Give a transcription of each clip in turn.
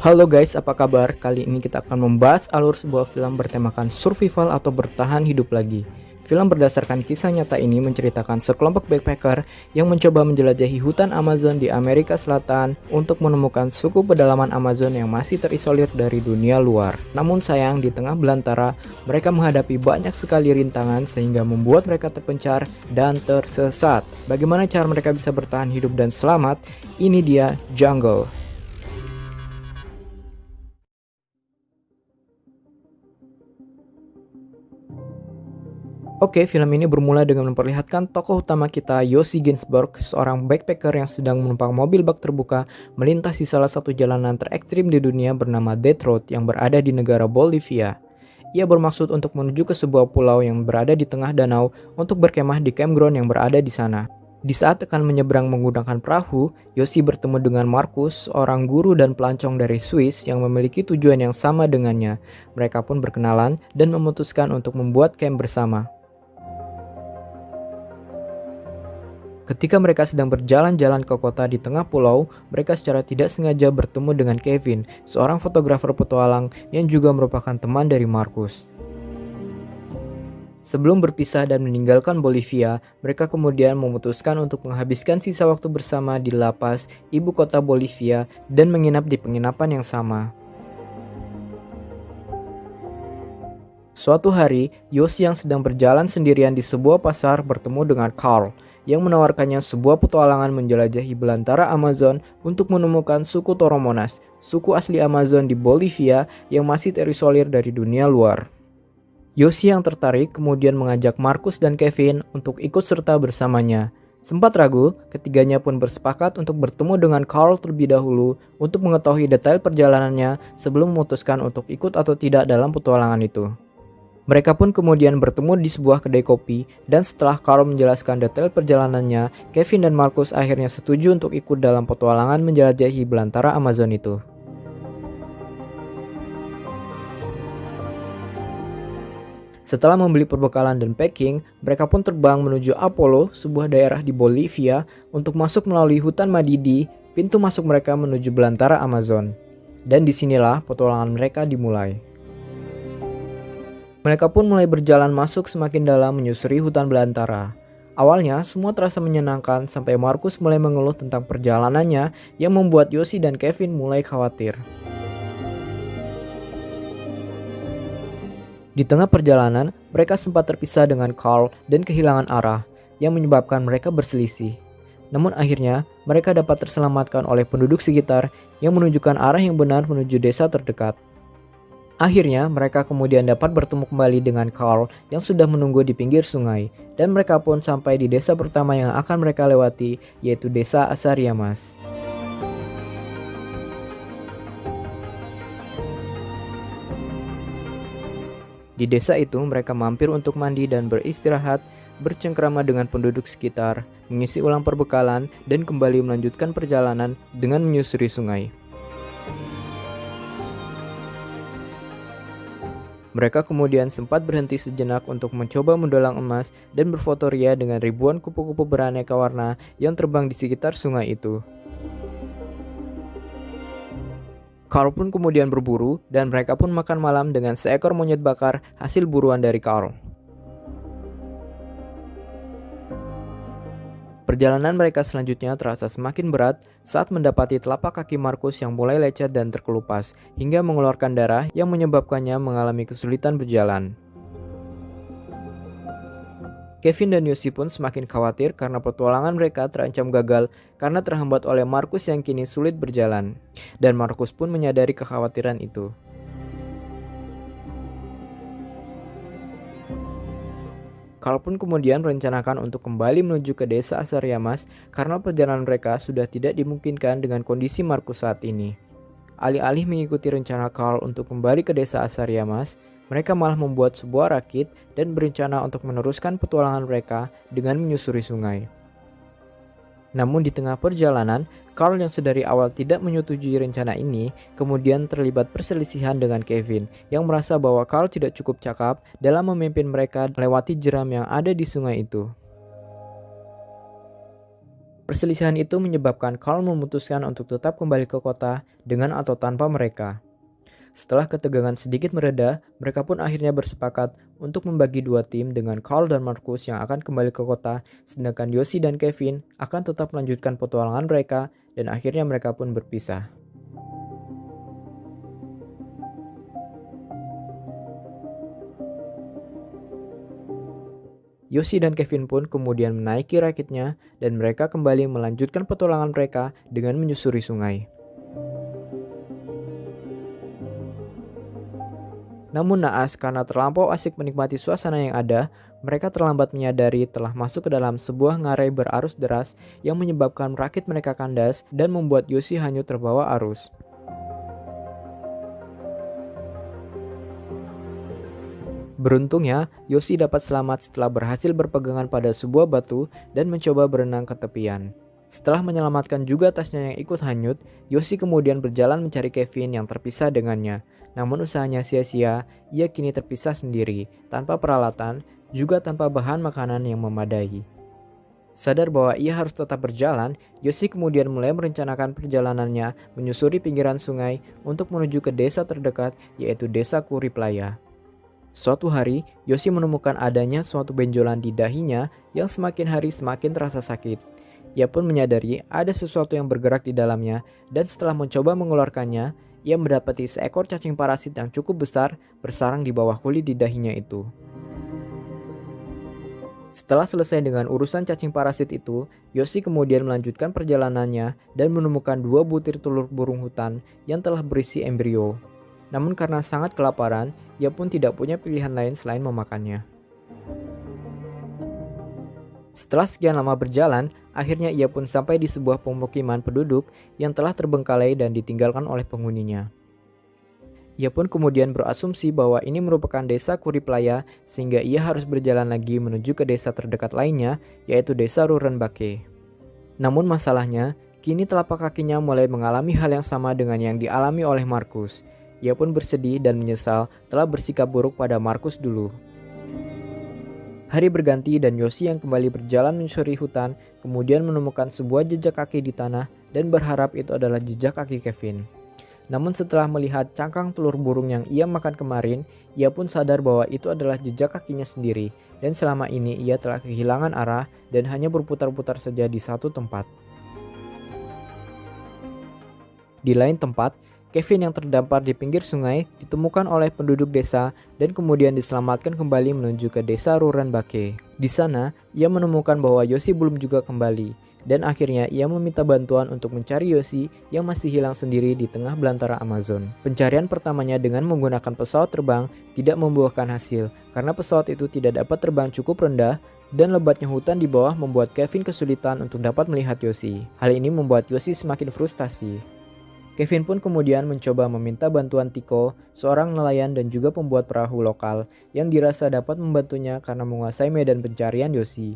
Halo guys, apa kabar? Kali ini kita akan membahas alur sebuah film bertemakan survival atau bertahan hidup lagi. Film berdasarkan kisah nyata ini menceritakan sekelompok backpacker yang mencoba menjelajahi hutan Amazon di Amerika Selatan untuk menemukan suku pedalaman Amazon yang masih terisolir dari dunia luar. Namun sayang, di tengah belantara, mereka menghadapi banyak sekali rintangan sehingga membuat mereka terpencar dan tersesat. Bagaimana cara mereka bisa bertahan hidup dan selamat? Ini dia Jungle. Oke, film ini bermula dengan memperlihatkan tokoh utama kita, Yossi Ginsburg, seorang backpacker yang sedang menumpang mobil bak terbuka melintasi salah satu jalanan terekstrim di dunia bernama Death Road yang berada di negara Bolivia. Ia bermaksud untuk menuju ke sebuah pulau yang berada di tengah danau untuk berkemah di campground yang berada di sana. Di saat akan menyeberang menggunakan perahu, Yossi bertemu dengan Markus, seorang guru dan pelancong dari Swiss yang memiliki tujuan yang sama dengannya. Mereka pun berkenalan dan memutuskan untuk membuat camp bersama. Ketika mereka sedang berjalan-jalan ke kota di tengah pulau, mereka secara tidak sengaja bertemu dengan Kevin, seorang fotografer petualang yang juga merupakan teman dari Markus. Sebelum berpisah dan meninggalkan Bolivia, mereka kemudian memutuskan untuk menghabiskan sisa waktu bersama di La Paz, ibu kota Bolivia, dan menginap di penginapan yang sama. Suatu hari, Yossi yang sedang berjalan sendirian di sebuah pasar bertemu dengan Carl, yang menawarkannya sebuah petualangan menjelajahi belantara Amazon untuk menemukan suku Toromonas, suku asli Amazon di Bolivia yang masih terisolir dari dunia luar. Yossi yang tertarik kemudian mengajak Markus dan Kevin untuk ikut serta bersamanya. Sempat ragu, ketiganya pun bersepakat untuk bertemu dengan Carl terlebih dahulu untuk mengetahui detail perjalanannya sebelum memutuskan untuk ikut atau tidak dalam petualangan itu. Mereka pun kemudian bertemu di sebuah kedai kopi, dan setelah Carl menjelaskan detail perjalanannya, Kevin dan Markus akhirnya setuju untuk ikut dalam petualangan menjelajahi belantara Amazon itu. Setelah membeli perbekalan dan packing, mereka pun terbang menuju Apollo, sebuah daerah di Bolivia, untuk masuk melalui hutan Madidi, pintu masuk mereka menuju belantara Amazon. Dan disinilah petualangan mereka dimulai. Mereka pun mulai berjalan masuk semakin dalam menyusuri hutan belantara. Awalnya semua terasa menyenangkan sampai Markus mulai mengeluh tentang perjalanannya yang membuat Yossi dan Kevin mulai khawatir. Di tengah perjalanan, mereka sempat terpisah dengan Carl dan kehilangan arah yang menyebabkan mereka berselisih. Namun akhirnya mereka dapat terselamatkan oleh penduduk sekitar yang menunjukkan arah yang benar menuju desa terdekat. Akhirnya, mereka kemudian dapat bertemu kembali dengan Carl yang sudah menunggu di pinggir sungai, dan mereka pun sampai di desa pertama yang akan mereka lewati, yaitu desa Asariamas. Di desa itu, mereka mampir untuk mandi dan beristirahat, bercengkrama dengan penduduk sekitar, mengisi ulang perbekalan, dan kembali melanjutkan perjalanan dengan menyusuri sungai. Mereka kemudian sempat berhenti sejenak untuk mencoba mendulang emas dan berfotoria dengan ribuan kupu-kupu beraneka warna yang terbang di sekitar sungai itu. Carl pun kemudian berburu dan mereka pun makan malam dengan seekor monyet bakar hasil buruan dari Carl. Perjalanan mereka selanjutnya terasa semakin berat saat mendapati telapak kaki Markus yang mulai lecet dan terkelupas hingga mengeluarkan darah yang menyebabkannya mengalami kesulitan berjalan. Kevin dan Yossi pun semakin khawatir karena petualangan mereka terancam gagal karena terhambat oleh Markus yang kini sulit berjalan. Dan Markus pun menyadari kekhawatiran itu. Carl pun kemudian merencanakan untuk kembali menuju ke desa Asariamas karena perjalanan mereka sudah tidak dimungkinkan dengan kondisi Markus saat ini. Alih-alih mengikuti rencana Carl untuk kembali ke desa Asariamas, mereka malah membuat sebuah rakit dan berencana untuk meneruskan petualangan mereka dengan menyusuri sungai. Namun di tengah perjalanan, Carl yang sedari awal tidak menyetujui rencana ini, kemudian terlibat perselisihan dengan Kevin yang merasa bahwa Carl tidak cukup cakap dalam memimpin mereka melewati jeram yang ada di sungai itu. Perselisihan itu menyebabkan Carl memutuskan untuk tetap kembali ke kota dengan atau tanpa mereka. Setelah ketegangan sedikit mereda, mereka pun akhirnya bersepakat untuk membagi dua tim dengan Carl dan Marcus yang akan kembali ke kota, sedangkan Yoshi dan Kevin akan tetap melanjutkan petualangan mereka dan akhirnya mereka pun berpisah. Yoshi dan Kevin pun kemudian menaiki rakitnya dan mereka kembali melanjutkan petualangan mereka dengan menyusuri sungai. Namun naas karena terlampau asik menikmati suasana yang ada, mereka terlambat menyadari telah masuk ke dalam sebuah ngarai berarus deras yang menyebabkan rakit mereka kandas dan membuat Yoshi hanyut terbawa arus. Beruntungnya, Yoshi dapat selamat setelah berhasil berpegangan pada sebuah batu dan mencoba berenang ke tepian. Setelah menyelamatkan juga tasnya yang ikut hanyut, Yoshi kemudian berjalan mencari Kevin yang terpisah dengannya. Namun usahanya sia-sia, ia kini terpisah sendiri, tanpa peralatan, juga tanpa bahan makanan yang memadai. Sadar bahwa ia harus tetap berjalan, Yoshi kemudian mulai merencanakan perjalanannya menyusuri pinggiran sungai untuk menuju ke desa terdekat, yaitu desa Kuriplaya. Suatu hari, Yoshi menemukan adanya suatu benjolan di dahinya yang semakin hari semakin terasa sakit. Ia pun menyadari ada sesuatu yang bergerak di dalamnya dan setelah mencoba mengeluarkannya, ia mendapati seekor cacing parasit yang cukup besar bersarang di bawah kulit di dahinya itu. Setelah selesai dengan urusan cacing parasit itu, Yoshi kemudian melanjutkan perjalanannya dan menemukan 2 butir telur burung hutan yang telah berisi embrio. Namun karena sangat kelaparan, ia pun tidak punya pilihan lain selain memakannya. Setelah sekian lama berjalan, akhirnya ia pun sampai di sebuah pemukiman penduduk yang telah terbengkalai dan ditinggalkan oleh penghuninya. Ia pun kemudian berasumsi bahwa ini merupakan desa Kuriplaya sehingga ia harus berjalan lagi menuju ke desa terdekat lainnya, yaitu desa Rurenbake. Namun masalahnya, kini telapak kakinya mulai mengalami hal yang sama dengan yang dialami oleh Marcus. Ia pun bersedih dan menyesal telah bersikap buruk pada Marcus dulu. Hari berganti dan Yoshi yang kembali berjalan menyusuri hutan kemudian menemukan sebuah jejak kaki di tanah dan berharap itu adalah jejak kaki Kevin. Namun setelah melihat cangkang telur burung yang ia makan kemarin, ia pun sadar bahwa itu adalah jejak kakinya sendiri dan selama ini ia telah kehilangan arah dan hanya berputar-putar saja di satu tempat. Di lain tempat, Kevin yang terdampar di pinggir sungai ditemukan oleh penduduk desa dan kemudian diselamatkan kembali menuju ke desa Rurenbake. Di sana, ia menemukan bahwa Yoshi belum juga kembali dan akhirnya ia meminta bantuan untuk mencari Yoshi yang masih hilang sendiri di tengah belantara Amazon. Pencarian pertamanya dengan menggunakan pesawat terbang tidak membuahkan hasil karena pesawat itu tidak dapat terbang cukup rendah dan lebatnya hutan di bawah membuat Kevin kesulitan untuk dapat melihat Yoshi. Hal ini membuat Yoshi semakin frustasi. Kevin pun kemudian mencoba meminta bantuan Tiko, seorang nelayan dan juga pembuat perahu lokal yang dirasa dapat membantunya karena menguasai medan pencarian Yoshi.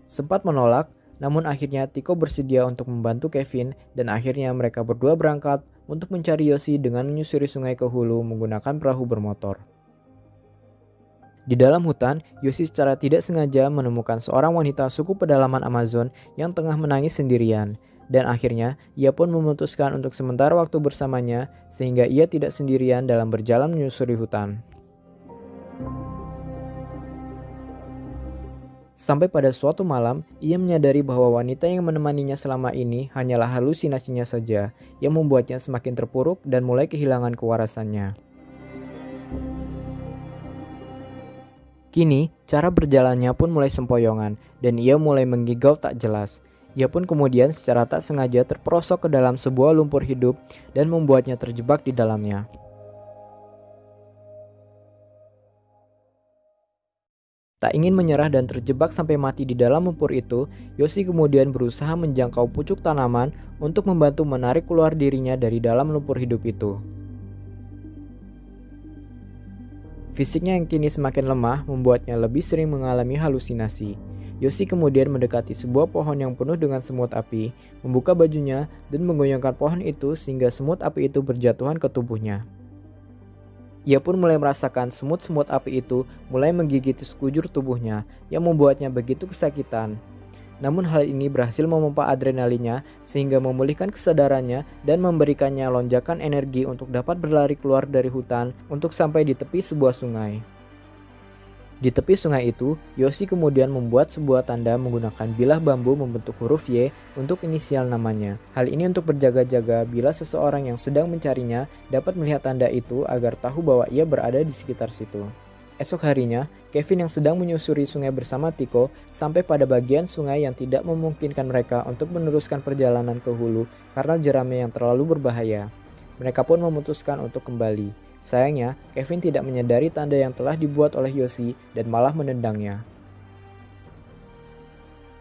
Sempat menolak, namun akhirnya Tiko bersedia untuk membantu Kevin dan akhirnya mereka berdua berangkat untuk mencari Yoshi dengan menyusuri sungai ke hulu menggunakan perahu bermotor. Di dalam hutan, Yoshi secara tidak sengaja menemukan seorang wanita suku pedalaman Amazon yang tengah menangis sendirian. Dan akhirnya ia pun memutuskan untuk sementara waktu bersamanya sehingga ia tidak sendirian dalam berjalan menyusuri hutan. Sampai pada suatu malam, ia menyadari bahwa wanita yang menemaninya selama ini hanyalah halusinasinya saja yang membuatnya semakin terpuruk dan mulai kehilangan kewarasannya. Kini, cara berjalannya pun mulai sempoyongan dan ia mulai menggigau tak jelas. Ia pun kemudian secara tak sengaja terperosok ke dalam sebuah lumpur hidup dan membuatnya terjebak di dalamnya. Tak ingin menyerah dan terjebak sampai mati di dalam lumpur itu, Yoshi kemudian berusaha menjangkau pucuk tanaman untuk membantu menarik keluar dirinya dari dalam lumpur hidup itu. Fisiknya yang kini semakin lemah membuatnya lebih sering mengalami halusinasi. Yoshi kemudian mendekati sebuah pohon yang penuh dengan semut api, membuka bajunya dan menggoyangkan pohon itu sehingga semut api itu berjatuhan ke tubuhnya. Ia pun mulai merasakan semut-semut api itu mulai menggigit sekujur tubuhnya yang membuatnya begitu kesakitan. Namun hal ini berhasil memompa adrenalinnya sehingga memulihkan kesadarannya dan memberikannya lonjakan energi untuk dapat berlari keluar dari hutan untuk sampai di tepi sebuah sungai. Di tepi sungai itu, Yoshi kemudian membuat sebuah tanda menggunakan bilah bambu membentuk huruf Y untuk inisial namanya. Hal ini untuk berjaga-jaga bila seseorang yang sedang mencarinya dapat melihat tanda itu agar tahu bahwa ia berada di sekitar situ. Esok harinya, Kevin yang sedang menyusuri sungai bersama Tiko sampai pada bagian sungai yang tidak memungkinkan mereka untuk meneruskan perjalanan ke hulu karena jeramnya yang terlalu berbahaya. Mereka pun memutuskan untuk kembali. Sayangnya, Kevin tidak menyadari tanda yang telah dibuat oleh Yoshi dan malah menendangnya.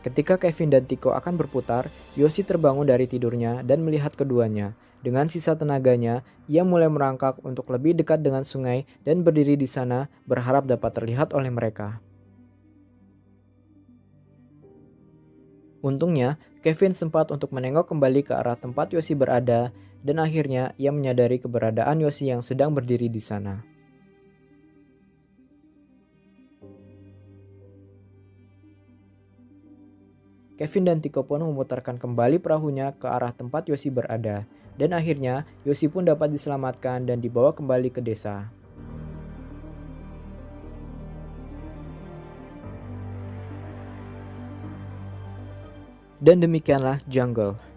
Ketika Kevin dan Tiko akan berputar, Yoshi terbangun dari tidurnya dan melihat keduanya. Dengan sisa tenaganya, ia mulai merangkak untuk lebih dekat dengan sungai dan berdiri di sana berharap dapat terlihat oleh mereka. Untungnya, Kevin sempat untuk menengok kembali ke arah tempat Yoshi berada dan akhirnya ia menyadari keberadaan Yoshi yang sedang berdiri di sana. Kevin dan Tiko pun memutarkan kembali perahunya ke arah tempat Yoshi berada. Dan akhirnya, Yoshi pun dapat diselamatkan dan dibawa kembali ke desa. Dan demikianlah Jungle.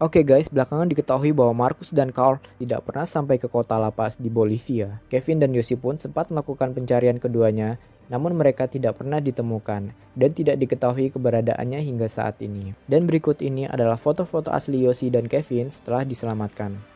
Oke guys, belakangan diketahui bahwa Marcus dan Carl tidak pernah sampai ke kota La Paz di Bolivia. Kevin dan Yoshi pun sempat melakukan pencarian keduanya, namun mereka tidak pernah ditemukan dan tidak diketahui keberadaannya hingga saat ini. Dan berikut ini adalah foto-foto asli Yoshi dan Kevin setelah diselamatkan.